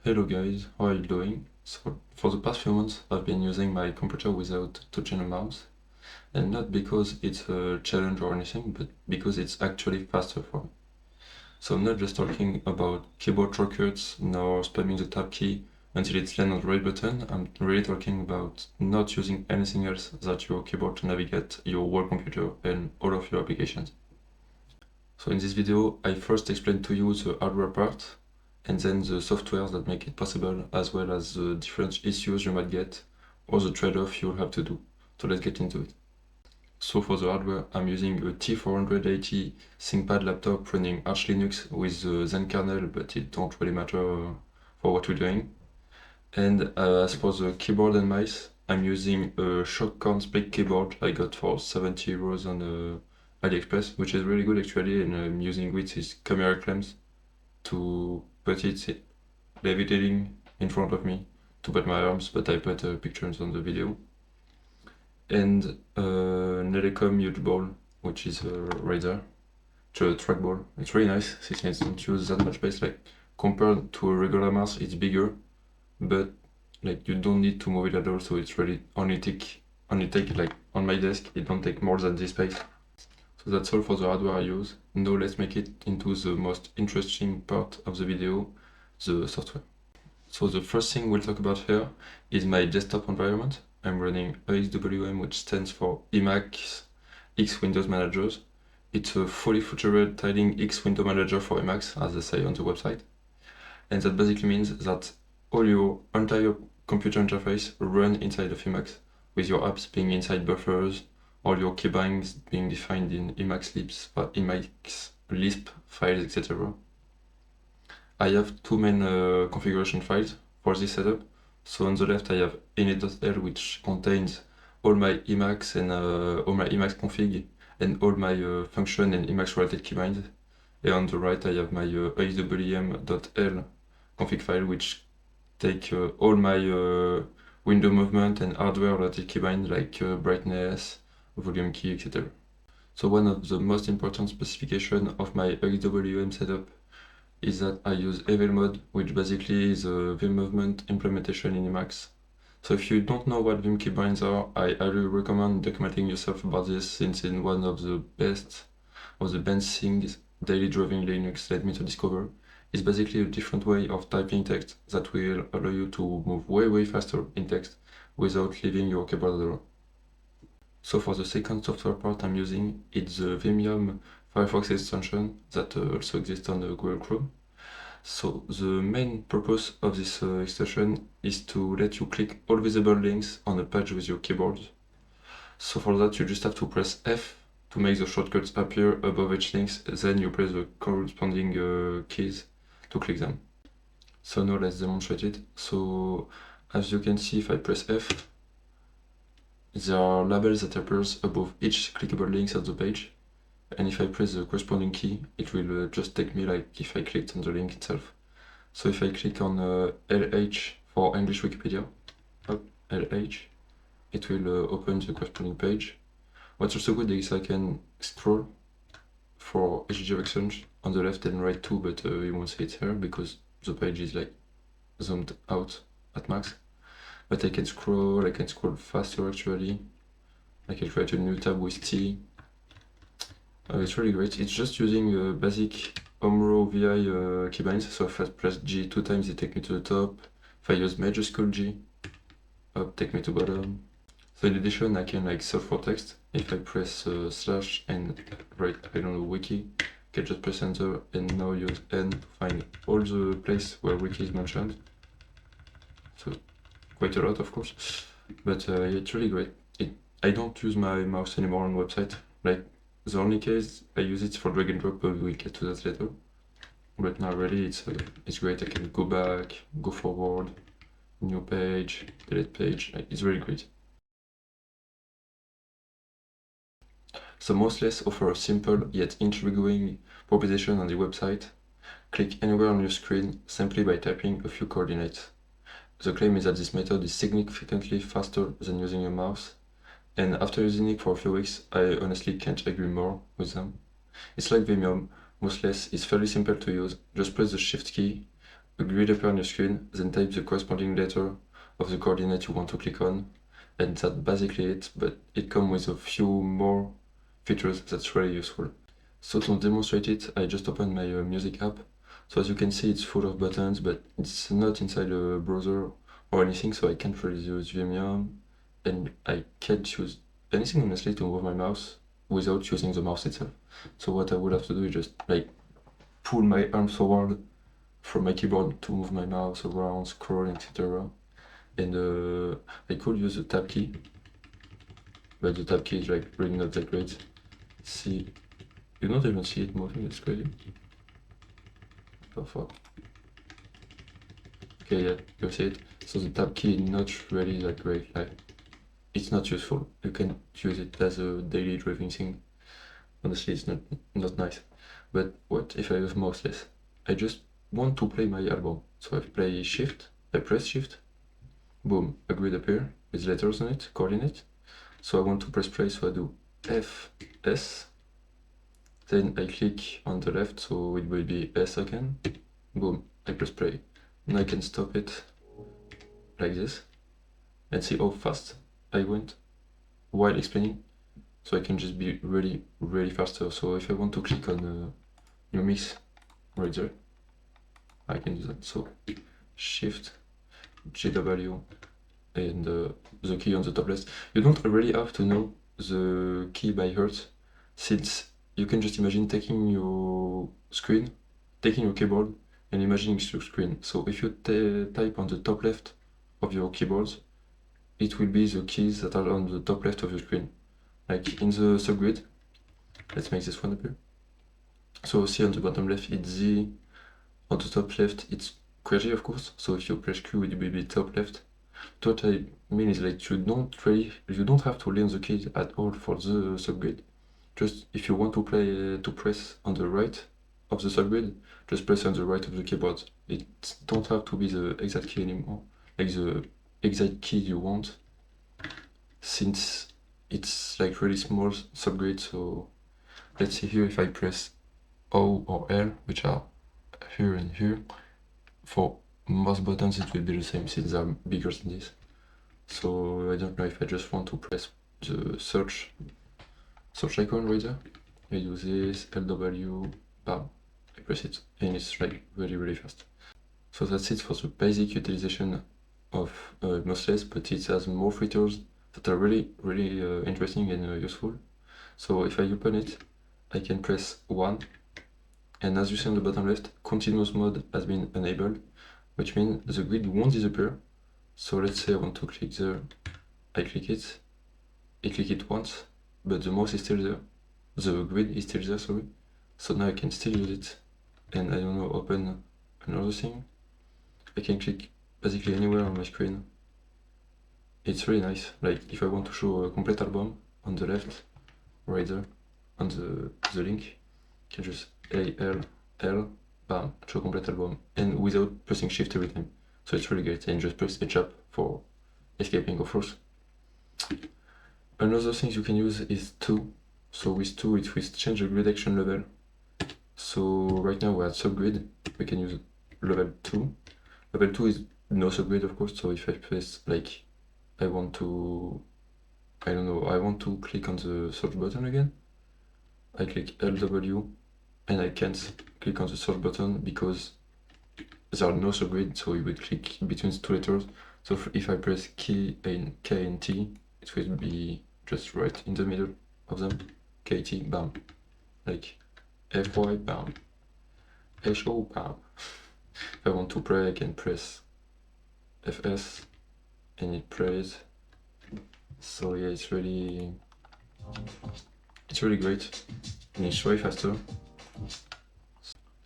Hello guys, how are you doing? So for the past few months I've been using my computer without touching a mouse, and not because it's a challenge or anything, but because it's actually faster for me. So I'm not just talking about keyboard shortcuts nor spamming the tab key until it's land on the right button. I'm really talking about not using anything else than your keyboard to navigate your work computer and all of your applications. So in this video I first explain to you the hardware part, and then the softwares that make it possible, as well as the different issues you might get or the trade-off you'll have to do. So let's get into it. So for the hardware, I'm using a T480 ThinkPad laptop running Arch Linux with the Zen kernel, but it don't really matter for what we're doing. And as for the keyboard and mice, I'm using a Shotgun split keyboard I got for 70 euros on AliExpress, which is really good actually, and I'm using with these camera clamps to put it levitating in front of me to put my arms, but I put pictures on the video. And Nelecom huge ball, which is right there, a trackball. It's really nice since it doesn't use that much space. Like compared to a regular mouse, it's bigger, but like you don't need to move it at all. So it's really only take like on my desk. It don't take more than this space. So that's all for the hardware I use. Now let's make it into the most interesting part of the video, the software. So the first thing we'll talk about here is my desktop environment. I'm running AXWM, which stands for emacs X Windows Managers. It's a fully featured tiling X window manager for Emacs, as they say on the website. And that basically means that all your entire computer interface run inside of Emacs, with your apps being inside buffers, all your keybinds being defined in Emacs Lisp files, etc. I have two main configuration files for this setup. So on the left I have init.l, which contains all my Emacs and all my Emacs config and all my function and Emacs related keybinds. And on the right I have my awm.l config file, which take all my window movement and hardware related keybinds like brightness, volume key, etc. So one of the most important specifications of my AXWM setup is that I use Evil Mode, which basically is a Vim movement implementation in Emacs. So if you don't know what Vim keybinds are, I highly recommend documenting yourself about this, since it's one of the best things daily driving Linux led me to discover. It's basically a different way of typing text that will allow you to move way faster in text without leaving your keyboard at all. So for the second software part I'm using, it's the Vimium Firefox extension that also exists on Google Chrome. So the main purpose of this extension is to let you click all visible links on a page with your keyboard. So for that you just have to press F to make the shortcuts appear above each links, then you press the corresponding keys to click them. So now let's demonstrate it. So as you can see, if I press F, there are labels that appears above each clickable links of the page, and if I press the corresponding key, it will just take me like if I clicked on the link itself. So if I click on LH for English Wikipedia, LH, it will open the corresponding page. What's also good is I can scroll for each direction on the left and right too, but you won't see it here because the page is like zoomed out at max. But I can scroll faster actually. I can create a new tab with T. It's really great. It's just using basic Omro VI keybinds. So if I press G 2 times, it takes me to the top. If I use majuscule G, up, take me to bottom. So in addition, I can like search for text. If I press slash and write, I don't know, wiki, I can just press enter and now use N to find all the place where wiki is mentioned. So quite a lot, of course, but it's really great. I don't use my mouse anymore on website. Like the only case I use it for drag and drop, but we'll get to that later. But now really it's great. I can go back, go forward, new page, delete page. It's really great. So Mostless offer a simple yet intriguing proposition on the website. Click anywhere on your screen simply by typing a few coordinates. The claim is that this method is significantly faster than using a mouse, and after using it for a few weeks, I honestly can't agree more with them. It's like Vimium, Mostless is fairly simple to use. Just press the Shift key, a grid appear on your screen, then type the corresponding letter of the coordinate you want to click on, and that's basically it, but it comes with a few more features that's really useful. So to demonstrate it, I just opened my music app. So as you can see, it's full of buttons, but it's not inside a browser or anything, so I can't really use Vimeo, and I can't use anything honestly to move my mouse without using the mouse itself. So what I would have to do is just like pull my arms forward from my keyboard to move my mouse around, scroll, etc. And I could use the tab key, but the tab key is like really not that great. See, you don't even see it moving, it's crazy. Oh fuck. Okay, yeah, you see it. So the tab key is not really that great. Like, it's not useful. You can use it as a daily driving thing. Honestly, it's not nice. But what if I use mouseless? I just want to play my album. So I play shift, I press shift, boom, a grid appear with letters on it, coordinate. So I want to press play, so I do FS. Then I click on the left, so it will be S again. Boom, I press play. Now I can stop it like this and see how fast I went while explaining. So I can just be really faster. So if I want to click on new mix right there, I can do that. So shift GW and the key on the top left. You don't really have to know the key by heart, since you can just imagine taking your screen, taking your keyboard and imagining your screen. So if you type on the top left of your keyboard, it will be the keys that are on the top left of your screen. Like in the subgrid, let's make this one appear. So see on the bottom left it's Z, on the top left it's QWERTY of course, so if you press Q it will be top left. What I mean is like you don't have to learn the keys at all for the subgrid. Just if you want to play to press on the right of the subgrid, just press on the right of the keyboard. It don't have to be the exact key anymore, like the exact key you want, since it's like really small subgrid. So let's see here, if I press O or L, which are here and here, for most buttons it will be the same since they're bigger than this. So I don't know if I just want to press the search icon right there. I do this, LW, bam, I press it, and it's like really fast. So that's it for the basic utilization of mouseless, but it has more features that are really interesting and useful. So if I open it, I can press 1, and as you see on the bottom left, continuous mode has been enabled, which means the grid won't disappear. So let's say I want to click there, I click it once, but the mouse is still there, the grid is still there, sorry. So now I can still use it, and I don't know, open another thing. I can click basically anywhere on my screen. It's really nice. Like if I want to show a complete album on the left, right there, on the link, I can just L, bam, show complete album, and without pressing shift every time. So it's really great, and just press H up for escaping, of course. Another thing you can use is 2. So with 2 it will change the grid action level. So right now we're at subgrid, we can use level 2. Level 2 is no subgrid of course, so if I press like, I want to click on the search button again, I click LW, and I can't click on the search button because there are no subgrid, so it would click between the 2 letters. So if I press K and T, it will be just right in the middle of them. KT, bam. Like FY, bam. HO, bam. If I want to pray, I can press FS and it prays. So yeah, it's really great, and it's way faster.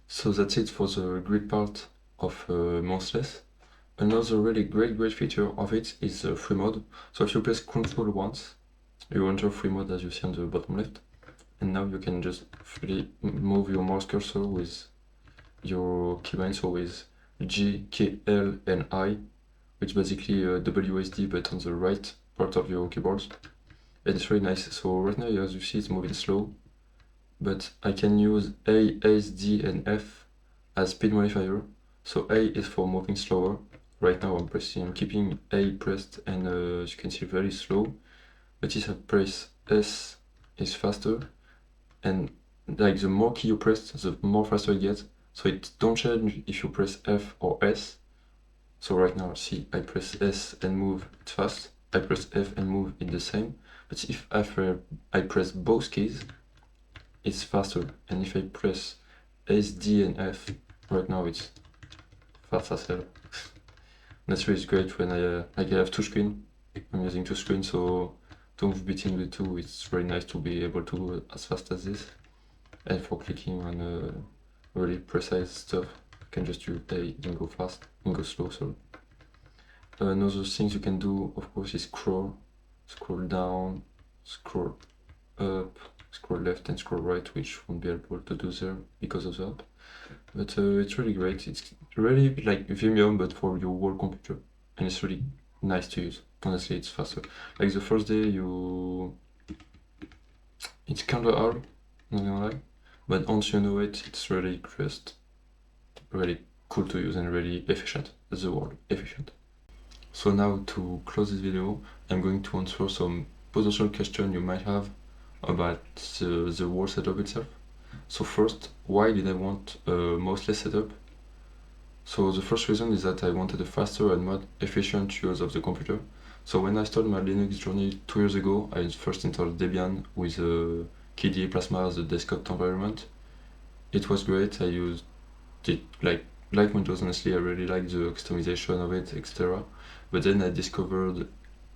So that's it for the grid part of mouseless. Another really great feature of it is the free mode. So if you press Ctrl once, you enter free mode as you see on the bottom left, and now you can just freely move your mouse cursor with your keybind, so with G, K, L and I, which basically WSD but on the right part of your keyboard. And it's really nice. So right now, as you see, it's moving slow, but I can use A, S, D and F as speed modifier. So A is for moving slower. Right now I'm keeping A pressed, and as you can see, very slow. But if I press S, it's faster, and like the more key you press, the more faster it gets. So it don't change if you press F or S. So right now, see, I press S and move, it's fast. I press F and move, it's the same. But if after I press both keys, it's faster. And if I press S, D and F, right now it's fast as hell. That's really great when I have two screens. I'm using two screens, so to move between the two, it's very nice to be able to go as fast as this. And for clicking on really precise stuff, you can just use A and go fast, and go slow, sorry. Another things you can do, of course, is scroll down, scroll up, scroll left and scroll right, which won't be able to do there because of that. But it's really great. It's really like Vimium, but for your whole computer, and it's really nice to use. Honestly, it's faster. Like the first day, it's kind of hard, not gonna lie, but once you know it, it's really just really cool to use and really efficient. That's the word, efficient. So now to close this video, I'm going to answer some potential questions you might have about the whole setup itself. So first, why did I want a mouseless setup? So the first reason is that I wanted a faster and more efficient use of the computer. So when I started my Linux journey 2 years ago, I first installed Debian with KDE Plasma as a desktop environment. It was great. I used it like Windows, honestly. I really liked the customization of it, etc. But then I discovered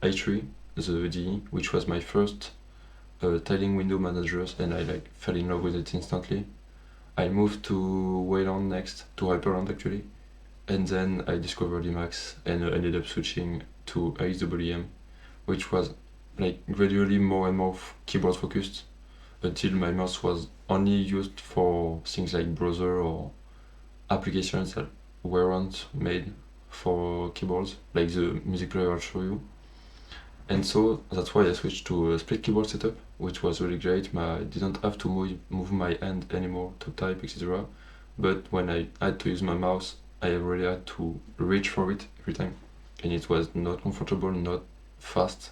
i3, the IDE, which was my first tiling window manager, and I like fell in love with it instantly. I moved to Wayland next, to Hyperland actually, and then I discovered emacs and ended up switching to AWEM, which was like gradually more and more keyboard focused, until my mouse was only used for things like browser or applications that weren't made for keyboards, like the music player I'll show you. And so that's why I switched to a split keyboard setup, which was really great. I didn't have to move my hand anymore to type, etc. But when I had to use my mouse, I really had to reach for it every time. And it was not comfortable, not fast,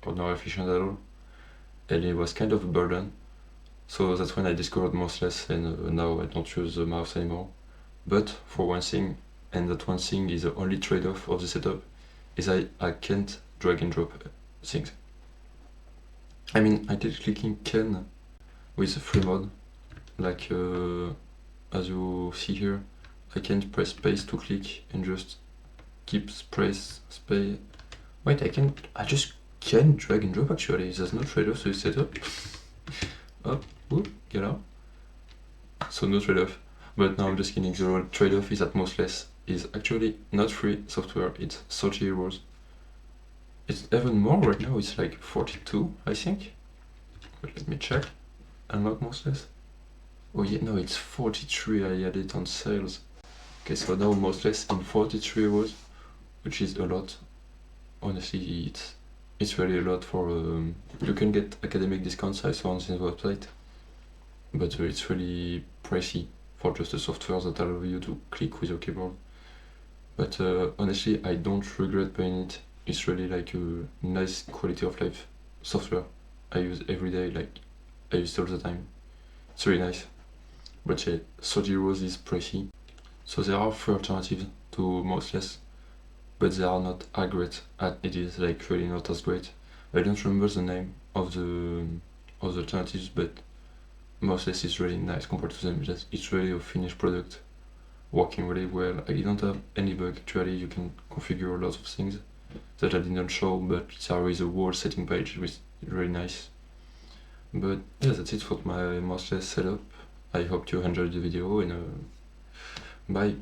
or not efficient at all. And it was kind of a burden. So that's when I discovered mouseless, and now I don't use the mouse anymore. But for one thing, and that one thing is the only trade-off of the setup, is I can't drag and drop things. I mean, I did clicking can with free mode, like as you see here. I can press space to click and just keep space. Wait, I just can drag and drop actually. There's no trade-off to this setup. Up, whoop, get out. So no trade-off. But now I'm just kidding. The real trade-off is that mouseless is actually not free software. It's 30 euros. It's even more right now. It's like 42, I think. But let me check. Unlock mouseless. Oh yeah, no, it's 43. I had it on sales. Okay, so now mouseless in 43 euros, which is a lot. Honestly, it's really a lot for. You can get academic discounts, I saw on the website, but it's really pricey for just a software that allows you to click with your keyboard. But honestly, I don't regret buying it. It's really like a nice quality of life software. I use every day, like I use it all the time. It's really nice. But yeah, 30 euros is pricey. So there are three alternatives to mouseless, but they are not as great as it is, like really not as great. I don't remember the name of the alternatives, but mouseless is really nice compared to them. It's really a finished product, working really well. I didn't have any bug actually. You can configure a lot of things that I didn't show, but there is a whole setting page which is really nice. But yeah, that's it for my mouseless setup. I hope you enjoyed the video, and bye.